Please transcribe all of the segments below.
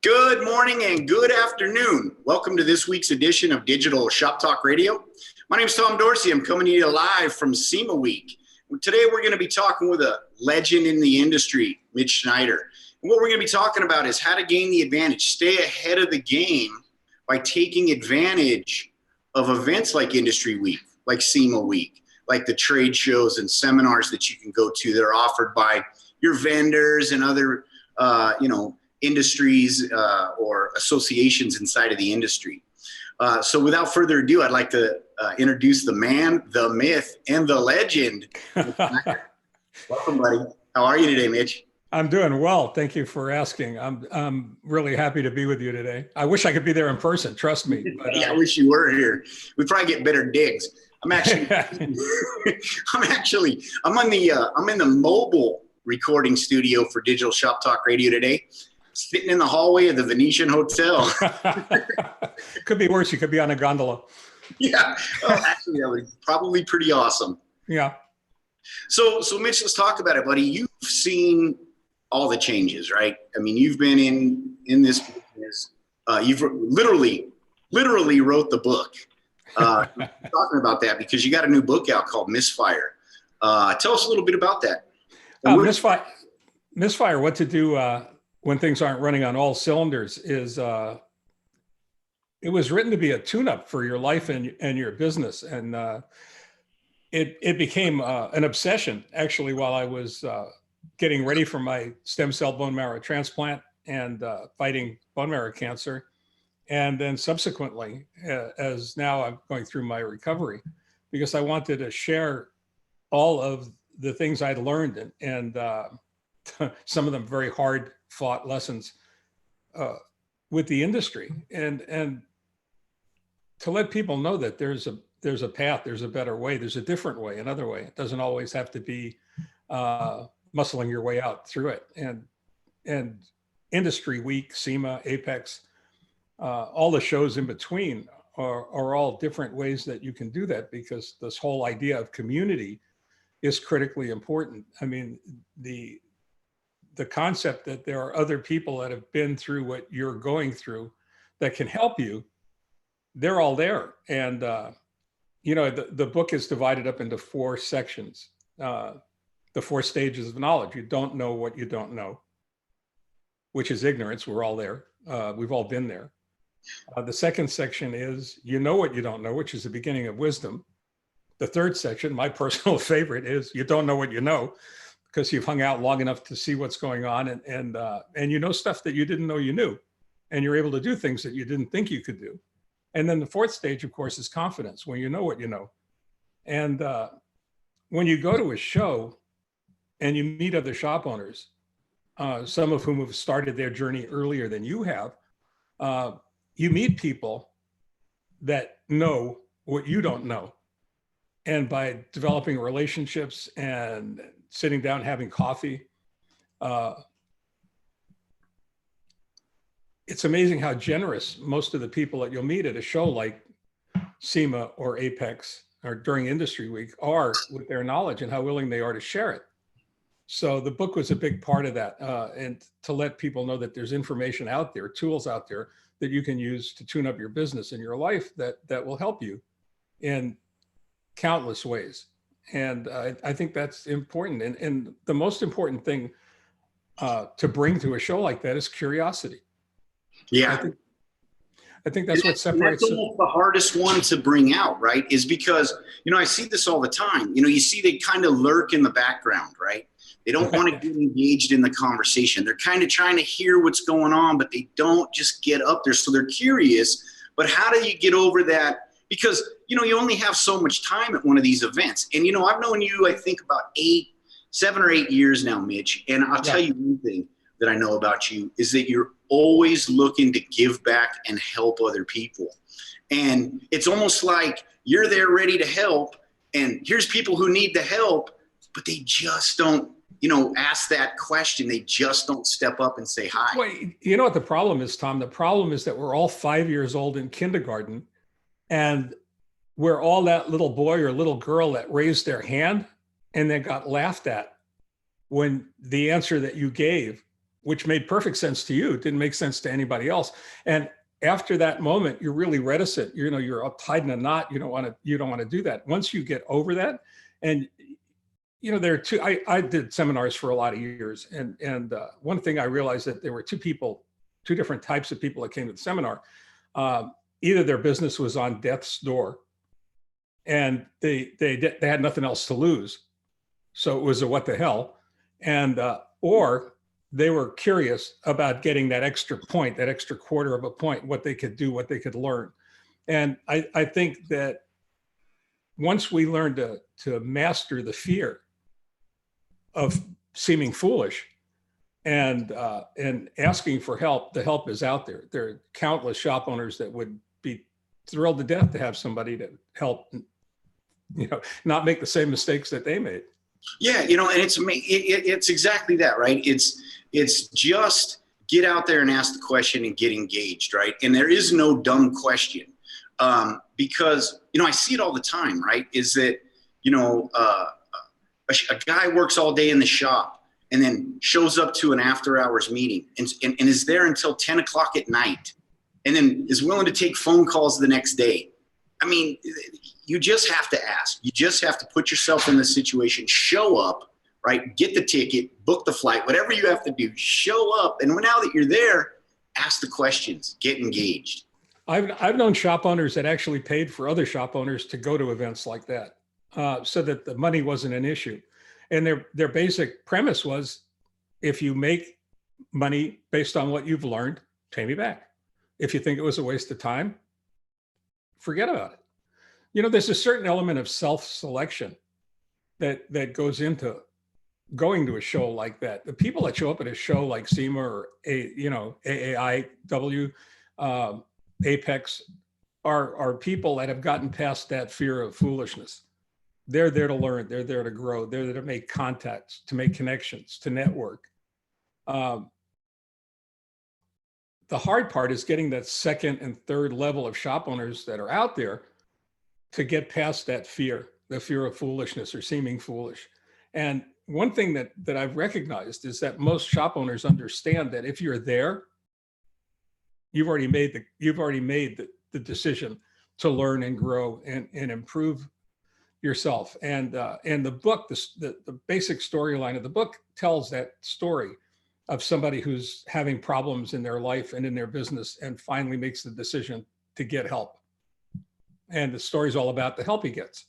Good morning and good afternoon. Welcome to this week's edition of Digital Shop Talk Radio. My name is Tom Dorsey. I'm coming to you live from SEMA Week. Today we're going to be talking with a legend in the industry, Mitch Schneider. And what we're going to be talking about is how to gain the advantage, stay ahead of the game by taking advantage of events like Industry Week, like SEMA Week, like the trade shows and seminars that you can go to that are offered by your vendors and other, industries or associations inside of the industry. So without further ado, I'd like to introduce the man, the myth, and the legend. Welcome, buddy. How are you today, Mitch? I'm doing well. Thank you for asking. I'm really happy to be with you today. I wish I could be there in person. Trust me. But, I wish you were here. We'd probably get better digs. I'm in the mobile recording studio for Digital Shop Talk Radio today. Sitting in the hallway of the Venetian Hotel. Could be worse. You could be on a gondola. Yeah. Well, actually, that would probably pretty awesome. Yeah. So Mitch, let's talk about it, buddy. You've seen all the changes, right? I mean, you've been in this business. You've literally wrote the book. Talking about that because you got a new book out called Misfire. Tell us a little bit about that. Misfire, what to do when things aren't running on all cylinders is it was written to be a tune-up for your life and your business. And it became an obsession actually while I was getting ready for my stem cell bone marrow transplant and fighting bone marrow cancer. And then subsequently, as now I'm going through my recovery, because I wanted to share all of the things I'd learned and some of them very hard fought lessons with the industry, and to let people know that there's a path, there's a better way, there's a different way, another way. It doesn't always have to be muscling your way out through it. And Industry Week, SEMA, Apex, all the shows in between are all different ways that you can do that, because this whole idea of community is critically important. I mean, the concept that there are other people that have been through what you're going through that can help you, they're all there. And, the book is divided up into 4 sections, the 4 stages of knowledge. You don't know what you don't know, which is ignorance. We're all there. We've all been there. The second section is you know what you don't know, which is the beginning of wisdom. The third section, my personal favorite, is you don't know what you know, because you've hung out long enough to see what's going on and you know stuff that you didn't know you knew, and you're able to do things that you didn't think you could do. And then the fourth stage, of course, is confidence, when you know what you know. And when you go to a show and you meet other shop owners, some of whom have started their journey earlier than you have, you meet people that know what you don't know. And by developing relationships and sitting down, having coffee, it's amazing how generous most of the people that you'll meet at a show like SEMA or Apex or during Industry Week are with their knowledge, and how willing they are to share it. So the book was a big part of that, and to let people know that there's information out there, tools out there that you can use to tune up your business and your life that will help you in countless ways. And I think that's important. And the most important thing to bring to a show like that is curiosity. Yeah. I think that's what separates. That's almost the hardest one to bring out, right? Is because, I see this all the time. You see they kind of lurk in the background, right? They don't want to get engaged in the conversation. They're kind of trying to hear what's going on, but they don't just get up there. So they're curious, but how do you get over that? Because, you only have so much time at one of these events. And, I've known you, I think about 7 or 8 years now, Mitch. And I'll tell you one thing that I know about you is that you're always looking to give back and help other people. And it's almost like you're there ready to help. And here's people who need the help, but they just don't, ask that question. They just don't step up and say hi. Well, you know what the problem is, Tom? The problem is that we're all 5 years old in kindergarten, and we're all that little boy or little girl that raised their hand and then got laughed at when the answer that you gave which made perfect sense to you. It didn't make sense to anybody else. And after that moment, you're really reticent. You're up tied in a knot. You don't want to do that. Once you get over that, and there are two. I did seminars for a lot of years, and one thing I realized that there were two different types of people that came to the seminar. Either their business was on death's door, and they had nothing else to lose, so it was a what the hell, and or they were curious about getting that extra point, that extra quarter of a point, what they could do, what they could learn. And I think that once we learn to master the fear of seeming foolish and asking for help, the help is out there. There are countless shop owners that would be thrilled to death to have somebody to help, not make the same mistakes that they made. Yeah, and it's exactly that, right? It's just get out there and ask the question and get engaged, right? And there is no dumb question, because I see it all the time, right? Is that a guy works all day in the shop and then shows up to an after hours meeting and is there until 10 o'clock at night, and then is willing to take phone calls the next day. I mean, you just have to ask. You just have to put yourself in the situation, show up, right? Get the ticket, book the flight, whatever you have to do, show up. And now that you're there, ask the questions, get engaged. I've known shop owners that actually paid for other shop owners to go to events like that, so that the money wasn't an issue. And their basic premise was, if you make money based on what you've learned, pay me back. If you think it was a waste of time, forget about it. There's a certain element of self-selection that goes into going to a show like that. The people that show up at a show like SEMA or AAIW, Apex, are people that have gotten past that fear of foolishness. They're there to learn. They're there to grow. They're there to make contacts, to make connections, to network. The hard part is getting that second and third level of shop owners that are out there to get past that fear, the fear of foolishness or seeming foolish. And one thing that I've recognized is that most shop owners understand that if you're there, you've already made the decision to learn and grow and improve yourself. And the book, the basic storyline of the book tells that story of somebody who's having problems in their life and in their business and finally makes the decision to get help. And the story's all about the help he gets.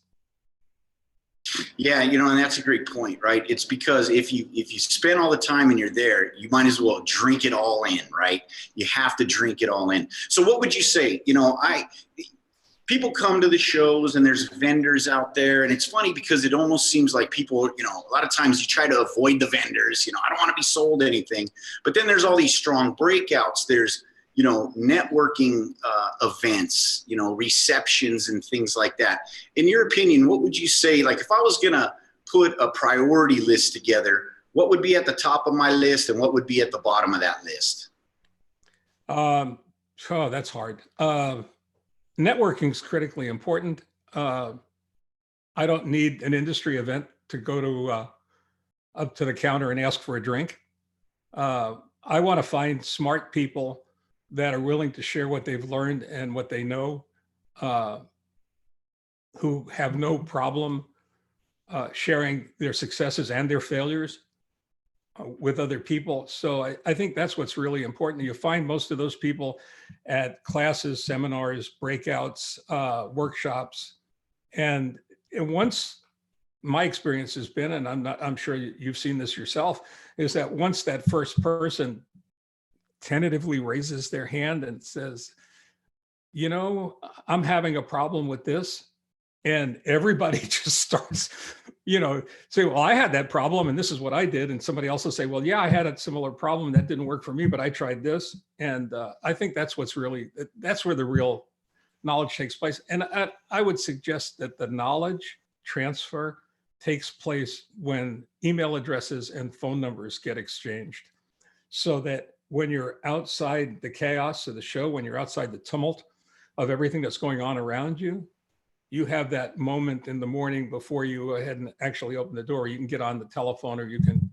Yeah, and that's a great point, right? It's because if you spend all the time and you're there, you might as well drink it all in, right? You have to drink it all in. So what would you say? People come to the shows and there's vendors out there, and it's funny because it almost seems like people, a lot of times you try to avoid the vendors. I don't want to be sold anything, but then there's all these strong breakouts. There's, networking events, receptions and things like that. In your opinion, what would you say, like if I was going to put a priority list together, what would be at the top of my list and what would be at the bottom of that list? That's hard. Networking is critically important. I don't need an industry event to go to up to the counter and ask for a drink. I want to find smart people that are willing to share what they've learned and what they know, who have no problem sharing their successes and their failures with other people. So I think that's what's really important. You find most of those people at classes, seminars, breakouts, workshops. And once my experience has been, and I'm sure you've seen this yourself, is that once that first person tentatively raises their hand and says, I'm having a problem with this, and everybody just starts, say, well, I had that problem and this is what I did. And somebody else will say, well, yeah, I had a similar problem that didn't work for me, but I tried this. And I think that's where the real knowledge takes place. And I would suggest that the knowledge transfer takes place when email addresses and phone numbers get exchanged, so that when you're outside the chaos of the show, when you're outside the tumult of everything that's going on around you, you have that moment in the morning before you go ahead and actually open the door. You can get on the telephone, or you can,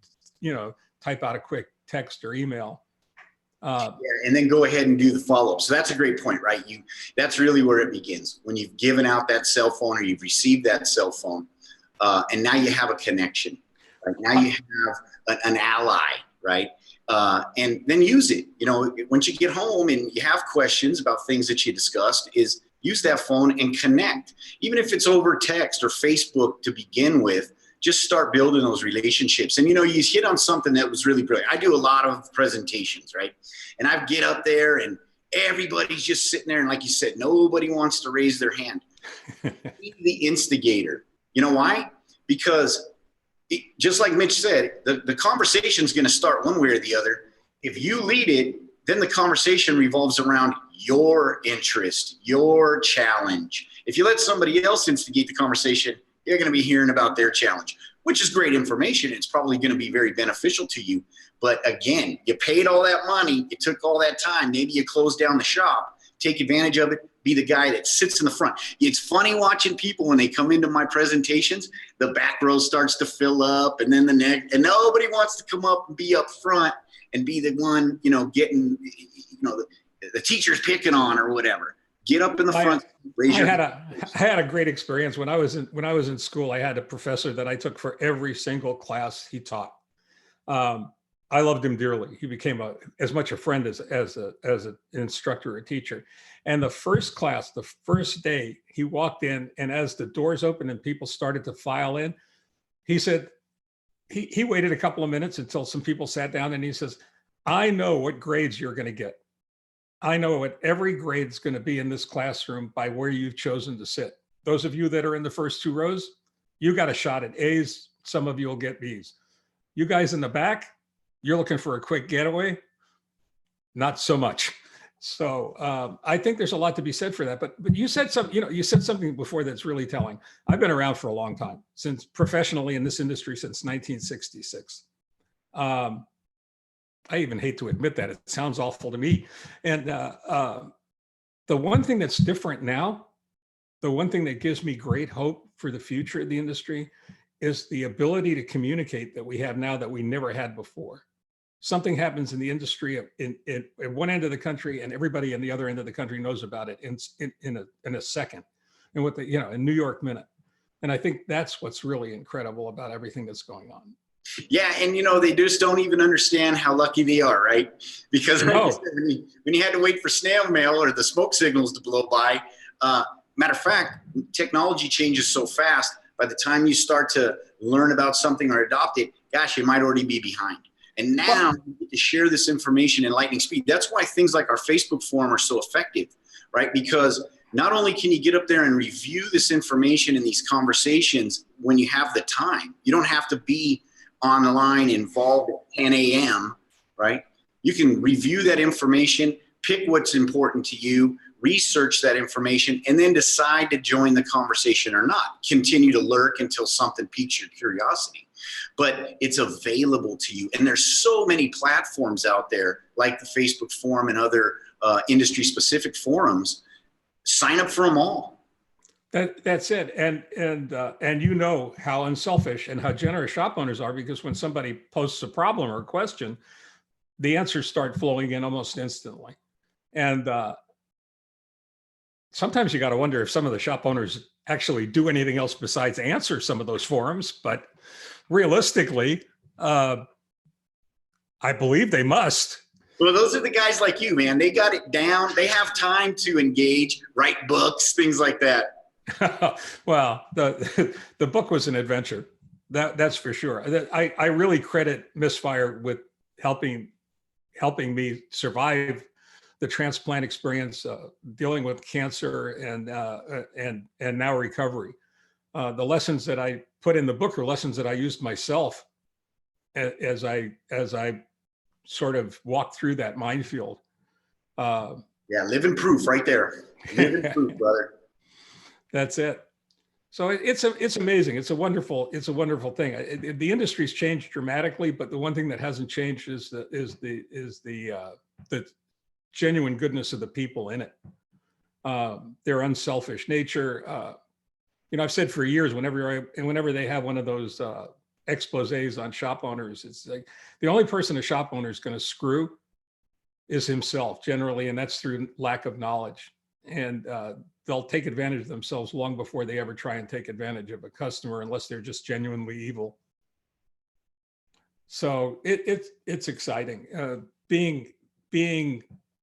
type out a quick text or email. Yeah, and then go ahead and do the follow-up. So that's a great point, right? That's really where it begins. When you've given out that cell phone or you've received that cell phone, and now you have a connection, right? Now you have an ally, right? And then use it. You know, once you get home and you have questions about things that you discussed, is use that phone and connect. Even if it's over text or Facebook to begin with, just start building those relationships. And, you know, you hit on something that was really brilliant. I do a lot of presentations, right? And I get up there and everybody's just sitting there. And like you said, nobody wants to raise their hand. Be the instigator. You know why? Because just like Mitch said, the conversation is going to start one way or the other. If you lead it, then the conversation revolves around your interest, your challenge. If you let somebody else instigate the conversation, you're going to be hearing about their challenge, which is great information. It's probably going to be very beneficial to you. But again, you paid all that money. You took all that time. Maybe you closed down the shop. Take advantage of it. Be the guy that sits in the front. It's funny watching people when they come into my presentations, the back row starts to fill up and then the next, and nobody wants to come up and be up front and be the one, you know, getting, you know, the teacher's picking on or whatever. Get up in the front. I had a great experience when I was in school. I had a professor that I took for every single class he taught. I loved him dearly. He became as much a friend as an instructor or teacher. And the first class, the first day, he walked in, and as the doors opened and people started to file in, he said, he waited a couple of minutes until some people sat down, and he says, "I know what grades you're going to get. I know what every grade is going to be in this classroom by where you've chosen to sit. Those of you that are in the first two rows, you got a shot at A's. Some of you will get B's. You guys in the back, you're looking for a quick getaway. Not so much." So I think there's a lot to be said for that. But you said something, you know, you said something before that's really telling. I've been around for a long time, since professionally in this industry since 1966. I even hate to admit that. It sounds awful to me. And the one thing that's different now, the one thing that gives me great hope for the future of the industry is the ability to communicate that we have now that we never had before. Something happens in the industry at one end of the country, and everybody in the other end of the country knows about it in a second, and what the, you know, in New York minute. And I think that's what's really incredible about everything that's going on. Yeah, and you know, they just don't even understand how lucky they are, right? Because like No. you said, when you had to wait for snail mail or the smoke signals to blow by, matter of fact, technology changes so fast. By the time you start to learn about something or adopt it, gosh, you might already be behind. And now you get to share this information in lightning speed. That's why things like our Facebook forum are so effective, right? Because not only can you get up there and review this information in these conversations when you have the time, you don't have to be on the line involved at 10 a.m., right? You can review that information, pick what's important to you, research that information, and then decide to join the conversation or not. Continue to lurk until something piques your curiosity. But it's available to you. And there's so many platforms out there like the Facebook forum and other industry-specific forums. Sign up for them all. That's it. And you know how unselfish and how generous shop owners are, because when somebody posts a problem or a question, the answers start flowing in almost instantly. And sometimes you got to wonder if some of the shop owners actually do anything else besides answer some of those forums. But realistically, I believe they must. Well, those are the guys like you, man. They got it down. They have time to engage, write books, things like that. Well, the book was an adventure. That's for sure. I really credit Misfire with helping me survive the transplant experience, dealing with cancer and now recovery. The lessons that I put in the book are lessons that I used myself as I sort of walked through that minefield. Yeah, living proof right there. Living proof, brother. That's it. So it's amazing. It's a wonderful thing. The industry's changed dramatically, but the one thing that hasn't changed is the genuine goodness of the people in it. Their unselfish nature. You know, I've said for years, whenever they have one of those exposés on shop owners. It's like the only person a shop owner is going to screw is himself generally, and that's through lack of knowledge. And they'll take advantage of themselves long before they ever try and take advantage of a customer, unless they're just genuinely evil. So it's exciting. Being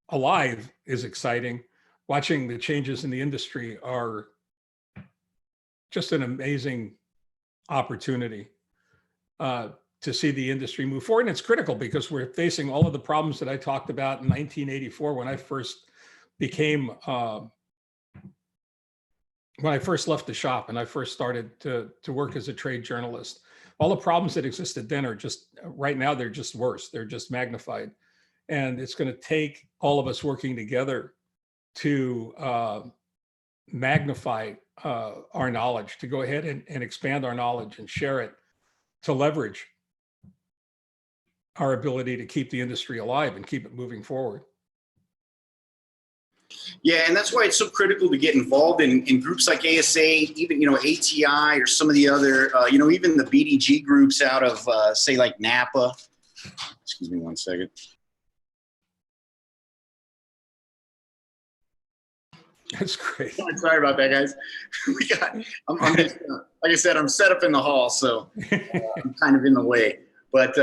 alive is exciting. Watching the changes in the industry are just an amazing opportunity to see the industry move forward. And it's critical because we're facing all of the problems that I talked about in 1984 when I first became, when I first left the shop and I first started to work as a trade journalist. All the problems that existed then are just, right now, they're just worse. They're just magnified. And it's going to take all of us working together to magnify our knowledge, to go ahead and expand our knowledge and share it, to leverage our ability to keep the industry alive and keep it moving forward. Yeah, and that's why it's so critical to get involved in groups like ASA, even, ATI or some of the other, even the BDG groups out of, say, like Napa. Excuse me one second. That's great. Sorry about that, guys. I'm just, like I said, I'm set up in the hall, so I'm kind of in the way, but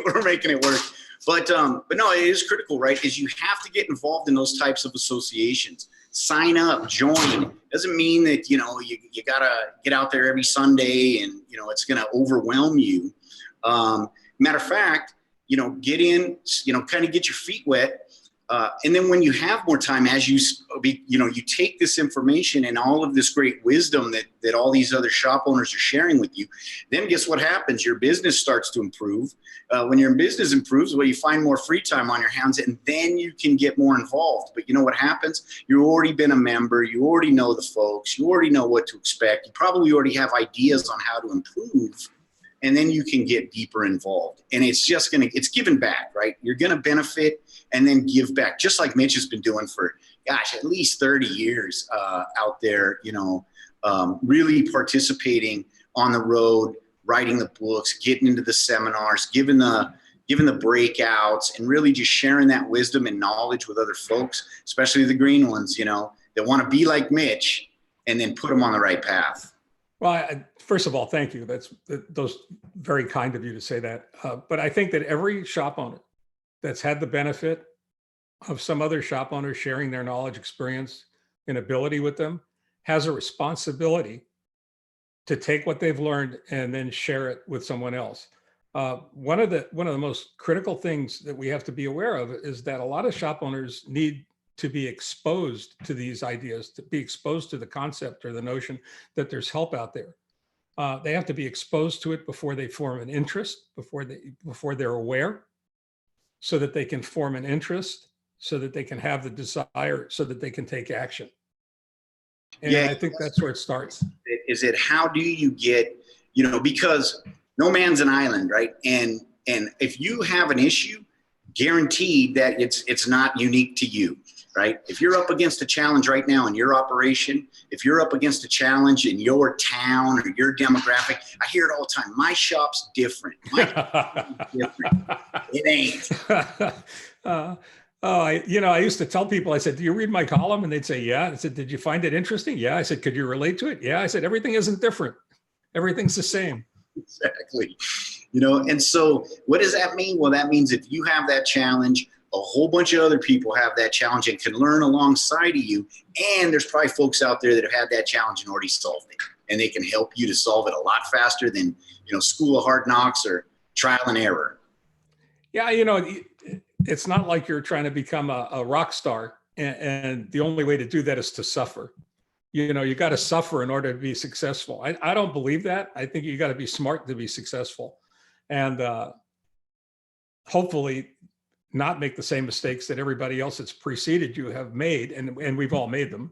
we're making it work. But no, it is critical, right? Is you have to get involved in those types of associations. Sign up, join. Doesn't mean that, you got to get out there every Sunday and, it's going to overwhelm you. Matter of fact, get in, kind of get your feet wet. And then when you have more time, as you take this information and all of this great wisdom that all these other shop owners are sharing with you, then guess what happens? Your business starts to improve. When your business improves, well, you find more free time on your hands, and then you can get more involved. But you know what happens? You've already been a member. You already know the folks. You already know what to expect. You probably already have ideas on how to improve. And then you can get deeper involved. And it's just it's giving back, right? You're going to benefit and then give back, just like Mitch has been doing for, at least 30 years out there, really participating on the road, writing the books, getting into the seminars, giving the breakouts, and really just sharing that wisdom and knowledge with other folks, especially the green ones, that want to be like Mitch and then put them on the right path. Well, first of all, thank you. Those very kind of you to say that. But I think that every shop owner that's had the benefit of some other shop owner sharing their knowledge, experience, and ability with them has a responsibility to take what they've learned and then share it with someone else. One of the most critical things that we have to be aware of is that a lot of shop owners need to be exposed to these ideas, to be exposed to the concept or the notion that there's help out there. They have to be exposed to it before they form an interest, before they're aware, so that they can form an interest, so that they can have the desire, so that they can take action. And I think that's where it starts. Is it how do you get, because no man's an island, right? And if you have an issue, guaranteed that it's not unique to you. Right? If you're up against a challenge right now in your operation, if you're up against a challenge in your town or your demographic, I hear it all the time. My shop's different. My shop's different. It ain't. I used to tell people, I said, do you read my column? And they'd say, yeah. I said, did you find it interesting? Yeah. I said, could you relate to it? Yeah. I said, everything isn't different. Everything's the same. Exactly. And so what does that mean? Well, that means if you have that challenge, a whole bunch of other people have that challenge and can learn alongside of you. And there's probably folks out there that have had that challenge and already solved it. And they can help you to solve it a lot faster than, School of Hard Knocks or trial and error. Yeah. It's not like you're trying to become a rock star. And the only way to do that is to suffer. You got to suffer in order to be successful. I don't believe that. I think you got to be smart to be successful. And hopefully not make the same mistakes that everybody else that's preceded you have made, and we've all made them.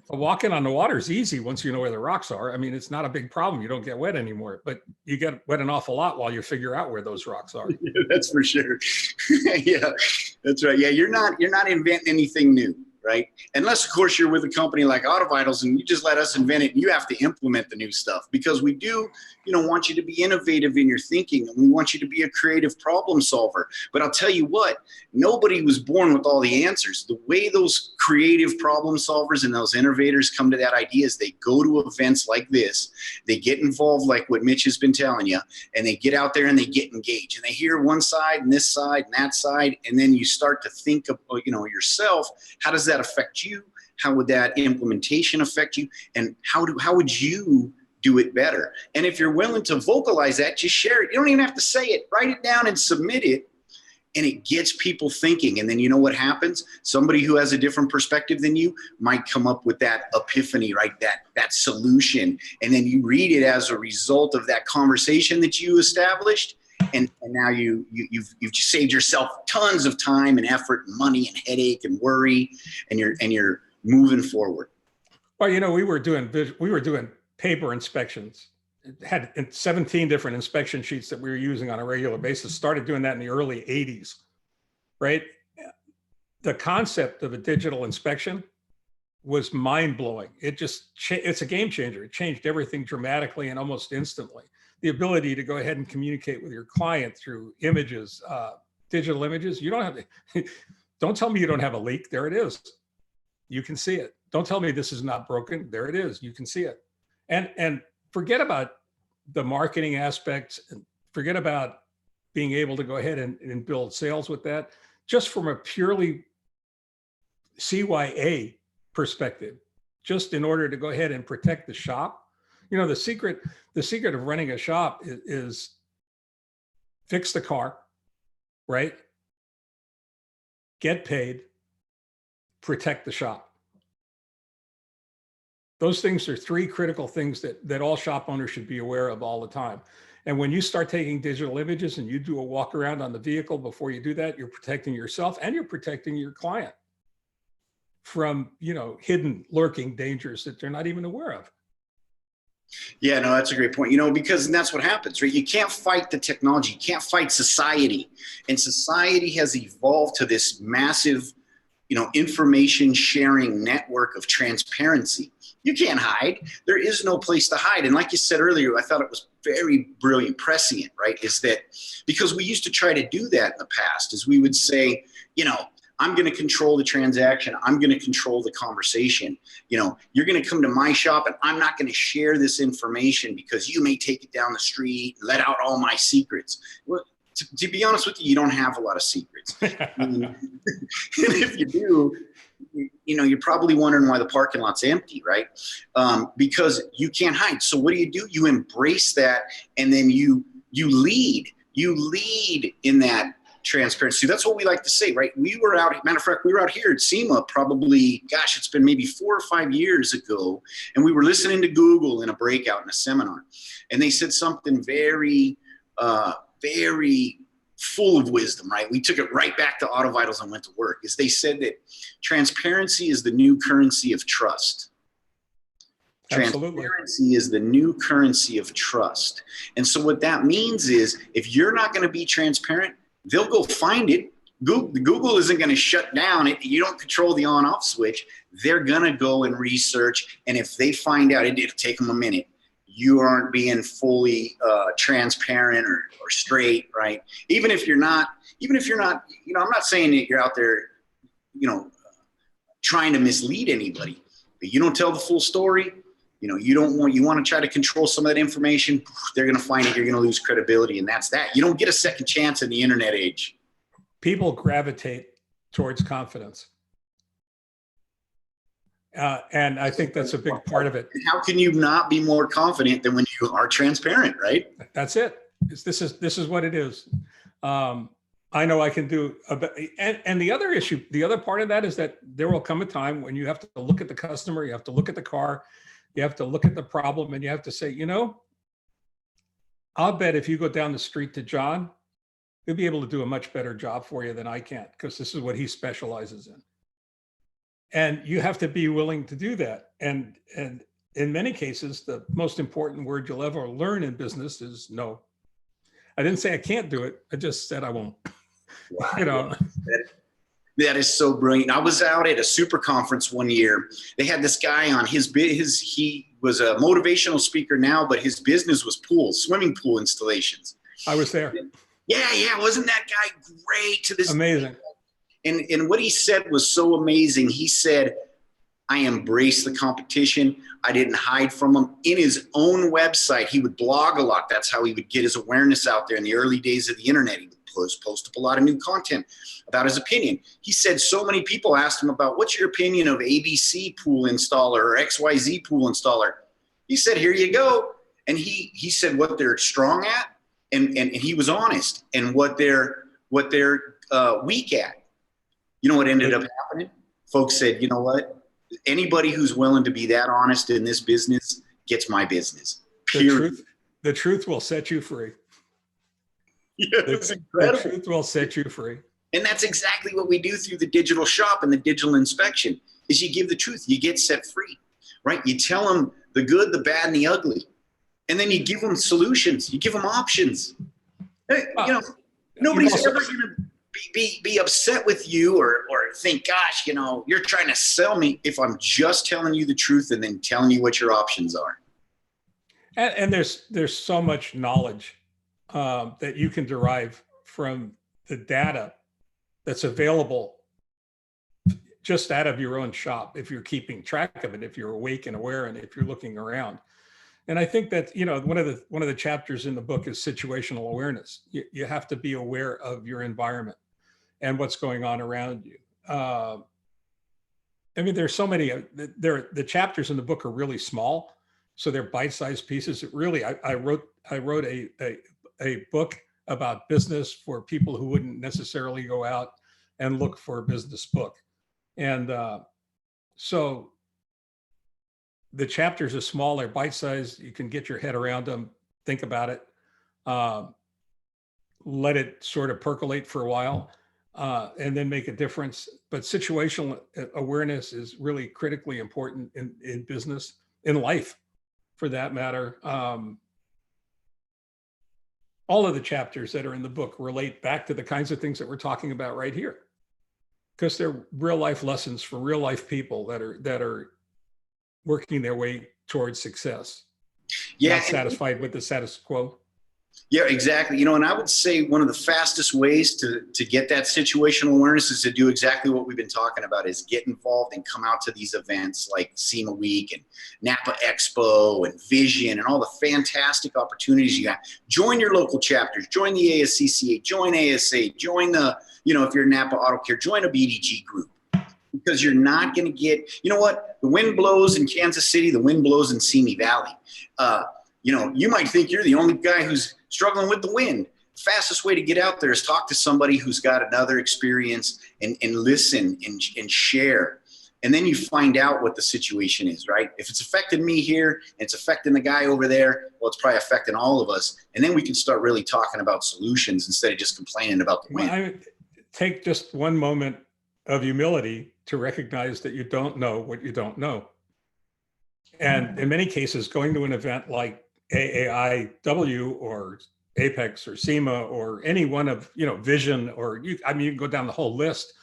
Walking on the water is easy once you know where the rocks are. I mean, it's not a big problem. You don't get wet anymore, but you get wet an awful lot while you figure out where those rocks are. Yeah, that's for sure. Yeah, that's right. Yeah, you're not inventing anything new, right? Unless, of course, you're with a company like AutoVitals and you just let us invent it and you have to implement the new stuff, because we do, want you to be innovative in your thinking, and we want you to be a creative problem solver. But I'll tell you what, nobody was born with all the answers. The way those creative problem solvers and those innovators come to that idea is they go to events like this, they get involved like what Mitch has been telling you, and they get out there and they get engaged and they hear one side and this side and that side, and then you start to think of yourself, how does that affect you? How would that implementation affect you? And how would you do it better? And if you're willing to vocalize that, just share it. You don't even have to say it. Write it down and submit it. And it gets people thinking. And then you know what happens? Somebody who has a different perspective than you might come up with that epiphany, right? That solution. And then you read it as a result of that conversation that you established. And now you've just saved yourself tons of time and effort and money and headache and worry, and you're moving forward. Well, we were doing paper inspections. It had 17 different inspection sheets that we were using on a regular basis. Started doing that in the early 80s, right? The concept of a digital inspection was mind-blowing. It's a game changer. It changed everything dramatically and almost instantly. The ability to go ahead and communicate with your client through images, digital images. You don't have to, don't tell me you don't have a leak. There it is. You can see it. Don't tell me this is not broken. There it is. You can see it. And forget about the marketing aspects, and forget about being able to go ahead and build sales with that. Just from a purely CYA perspective, just in order to go ahead and protect the shop. The secret of running a shop is fix the car, right? Get paid, protect the shop. Those things are three critical things that all shop owners should be aware of all the time. And when you start taking digital images and you do a walk around on the vehicle before you do that, you're protecting yourself and you're protecting your client from, hidden lurking dangers that they're not even aware of. Yeah, no, that's a great point. Because that's what happens, right? You can't fight the technology. You can't fight society. And society has evolved to this massive, information sharing network of transparency. You can't hide. There is no place to hide. And like you said earlier, I thought it was very brilliant, prescient, right? Is that because we used to try to do that in the past, is we would say, I'm going to control the transaction. I'm going to control the conversation. You're going to come to my shop and I'm not going to share this information because you may take it down the street and let out all my secrets. Well, to be honest with you, you don't have a lot of secrets. And if you do, you're probably wondering why the parking lot's empty, right? Because you can't hide. So what do? You embrace that, and then you lead. You lead in that transparency. That's what we like to say, right? Matter of fact, we were out here at SEMA probably, it's been maybe 4 or 5 years ago, and we were listening to Google in a breakout in a seminar, and they said something very, very full of wisdom, right? We took it right back to AutoVitals and went to work. Is they said that transparency is the new currency of trust. Absolutely. Transparency is the new currency of trust. And so what that means is if you're not going to be transparent, they'll go find it. Google isn't going to shut down it. You don't control the on-off switch. They're going to go and research. And if they find out, it'll take them a minute, you aren't being fully transparent or straight, right? Even if you're not, I'm not saying that you're out there, trying to mislead anybody, but you don't tell the full story. You want to try to control some of that information. They're going to find it. You're going to lose credibility. And that's that. You don't get a second chance in the internet age. People gravitate towards confidence. And I think that's a big part of it. How can you not be more confident than when you are transparent, right? That's it. This is what it is. I know I can do and the other part of that is that there will come a time when you have to look at the customer, you have to look at the car, you have to look at the problem, and you have to say, I'll bet if you go down the street to John, he'll be able to do a much better job for you than I can, because this is what he specializes in. And you have to be willing to do that. And in many cases, the most important word you'll ever learn in business is no. I didn't say I can't do it. I just said I won't. Wow. That is so brilliant. I was out at a super conference one year. They had this guy on he was a motivational speaker now, but his business was pools, swimming pool installations. I was there. Yeah. Wasn't that guy great to this? Amazing. And what he said was so amazing. He said, I embraced the competition. I didn't hide from him. In his own website, he would blog a lot. That's how he would get his awareness out there in the early days of the internet. He would post up a lot of new content about his opinion. He said so many people asked him about, what's your opinion of ABC pool installer or XYZ pool installer? He said, here you go. And he said what they're strong at, and he was honest, and what they're weak at. You know what ended up happening? Folks said, you know what? Anybody who's willing to be that honest in this business gets my business. Period. The truth will set you free. Yeah, the truth will set you free. And that's exactly what we do through the digital shop and the digital inspection is you give the truth. You get set free, right? You tell them the good, the bad, and the ugly. And then you give them solutions. You give them options. Hey, nobody's ever going to be upset with you or think, gosh, you're trying to sell me, if I'm just telling you the truth and then telling you what your options are. And there's so much knowledge that you can derive from the data that's available just out of your own shop, if you're keeping track of it, if you're awake and aware, and if you're looking around. And I think that, one of the chapters in the book is situational awareness. You have to be aware of your environment and what's going on around you. There's so many, the chapters in the book are really small, so they're bite-sized pieces. I wrote a book about business for people who wouldn't necessarily go out and look for a business book. And so the chapters are small, they're bite-sized. You can get your head around them, think about it, let it sort of percolate for a while, and then make a difference. But situational awareness is really critically important in business, in life, for that matter. All of the chapters that are in the book relate back to the kinds of things that we're talking about right here, because they're real life lessons for real life people that are working their way towards success. Yeah, not satisfied with the status quo. Yeah, exactly. And I would say one of the fastest ways to get that situational awareness is to do exactly what we've been talking about, is get involved and come out to these events like SEMA Week and Napa Expo and Vision and all the fantastic opportunities you got. Join your local chapters, join the ASCCA, join ASA, join the, if you're Napa Auto Care, join a BDG group. Because you're not going to get, the wind blows in Kansas City, the wind blows in Simi Valley. You might think you're the only guy who's struggling with the wind. Fastest way to get out there is talk to somebody who's got another experience and listen and share. And then you find out what the situation is, right? If it's affecting me here and it's affecting the guy over there, well, it's probably affecting all of us. And then we can start really talking about solutions instead of just complaining about the wind. I would take just one moment of humility to recognize that you don't know what you don't know. And in many cases, going to an event like AAIW or Apex or SEMA or any one of, Vision, or you can go down the whole list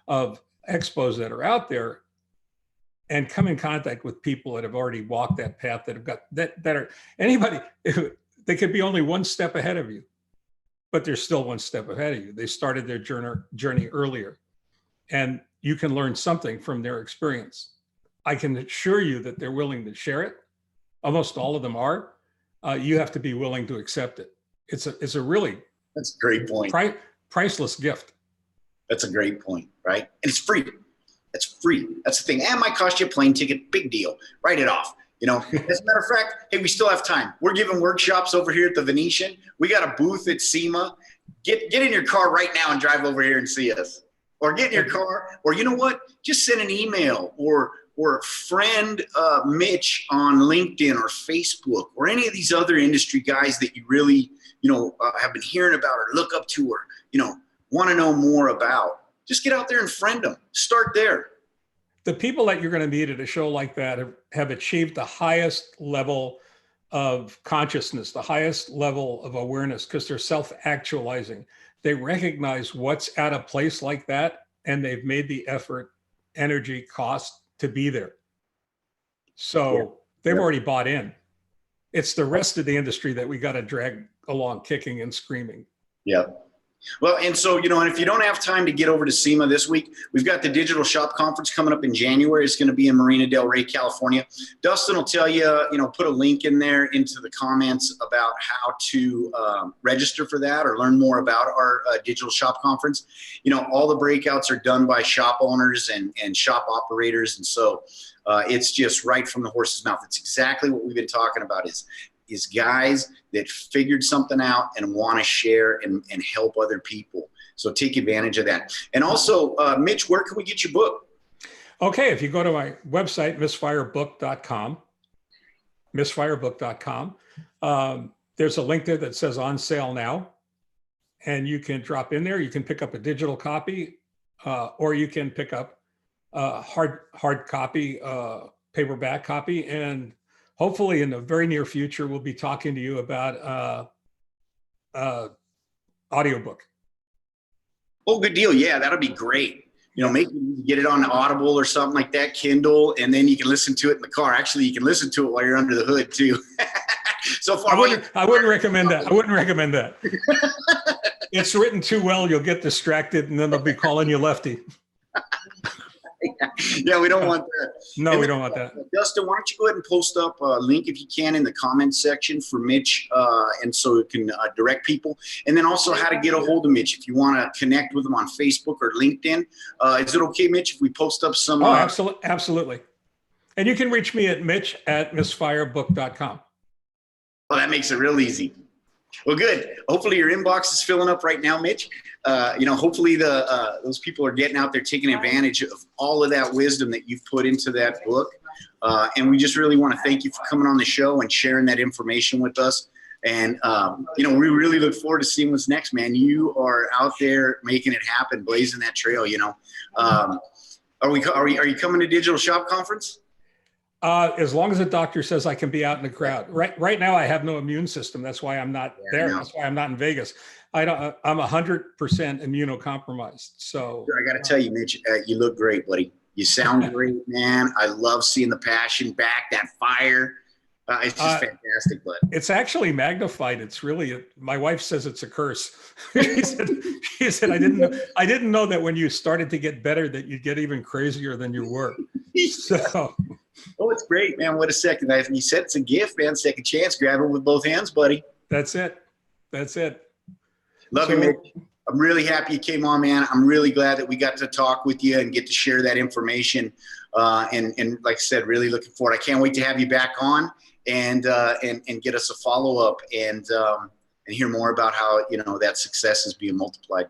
of expos that are out there and come in contact with people that have already walked that path, that have got that are anybody, they could be only one step ahead of you, but they're still one step ahead of you. They started their journey earlier, and you can learn something from their experience. I can assure you that they're willing to share it. Almost all of them are. You have to be willing to accept it. It's a really, that's a great point. Priceless gift. That's a great point, right? And it's free. That's free. That's the thing. And might cost you a plane ticket. Big deal. Write it off. As a matter of fact, hey, we still have time. We're giving workshops over here at the Venetian. We got a booth at SEMA. Get in your car right now and drive over here and see us. Or get in your car, or you know what? Just send an email or friend Mitch on LinkedIn or Facebook or any of these other industry guys that you really, have been hearing about or look up to or, want to know more about. Just get out there and friend them. Start there. The people that you're going to meet at a show like that have achieved the highest level of consciousness, the highest level of awareness, because they're self-actualizing. They recognize what's at a place like that and they've made the effort, energy, cost to be there. So they've already bought in. It's the rest of the industry that we got to drag along kicking and screaming. Yeah. Well, and so, and if you don't have time to get over to SEMA this week, we've got the Digital Shop Conference coming up in January. It's going to be in Marina Del Rey, California. Dustin will tell you, put a link in there into the comments about how to register for that or learn more about our Digital Shop Conference. All the breakouts are done by shop owners and shop operators. And so it's just right from the horse's mouth. It's exactly what we've been talking about is guys that figured something out and want to share and help other people. So take advantage of that. And also, Mitch, where can we get your book? Okay, if you go to my website, misfirebook.com, there's a link there that says on sale now. And you can drop in there. You can pick up a digital copy, or you can pick up a hard copy, paperback copy. And hopefully in the very near future, we'll be talking to you about audiobook. Oh, good deal. Yeah, that'll be great. Maybe get it on Audible or something like that, Kindle, and then you can listen to it in the car. Actually, you can listen to it while you're under the hood too. So far, I wouldn't recommend that. I wouldn't recommend that. It's written too well. You'll get distracted and then they'll be calling you Lefty. Yeah, we don't want that. No, we don't want that. Dustin, why don't you go ahead and post up a link if you can in the comments section for Mitch, and so it can direct people. And then also how to get a hold of Mitch if you want to connect with him on Facebook or LinkedIn. Is it okay, Mitch, if we post up some? Absolutely. And you can reach me at mitch@misfirebook.com. Well, that makes it real easy. Well, good. Hopefully your inbox is filling up right now, Mitch. Hopefully those people are getting out there taking advantage of all of that wisdom that you've put into that book. And we just really want to thank you for coming on the show and sharing that information with us. And, we really look forward to seeing what's next, man. You are out there making it happen, blazing that trail, Are you coming to Digital Shop Conference? As long as the doctor says I can be out in the crowd. Right now, I have no immune system. That's why I'm not there. No. That's why I'm not in Vegas. I'm 100% immunocompromised. So I got to tell you, Mitch, you look great, buddy. You sound great, man. I love seeing the passion back, that fire. It's just fantastic, bud. It's actually magnified. It's really, my wife says it's a curse. she said, I didn't know that when you started to get better that you'd get even crazier than you were. So. Oh, it's great, man. What a second. You said it's a gift, man. Second chance. Grab it with both hands, buddy. That's it. Love you, Mitch. I'm really happy you came on, man. I'm really glad that we got to talk with you and get to share that information. And like I said, really looking forward. I can't wait to have you back on and get us a follow-up and hear more about how, that success is being multiplied.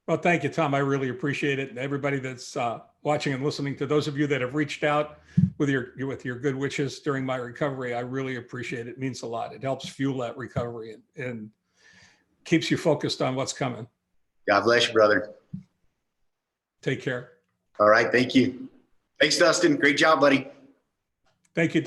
Well, thank you, Tom. I really appreciate it. And everybody that's watching and listening, to those of you that have reached out with your good wishes during my recovery, I really appreciate it. It means a lot. It helps fuel that recovery and keeps you focused on what's coming. God bless you, brother. Take care. All right. Thank you. Thanks, Dustin. Great job, buddy. Thank you, Dustin.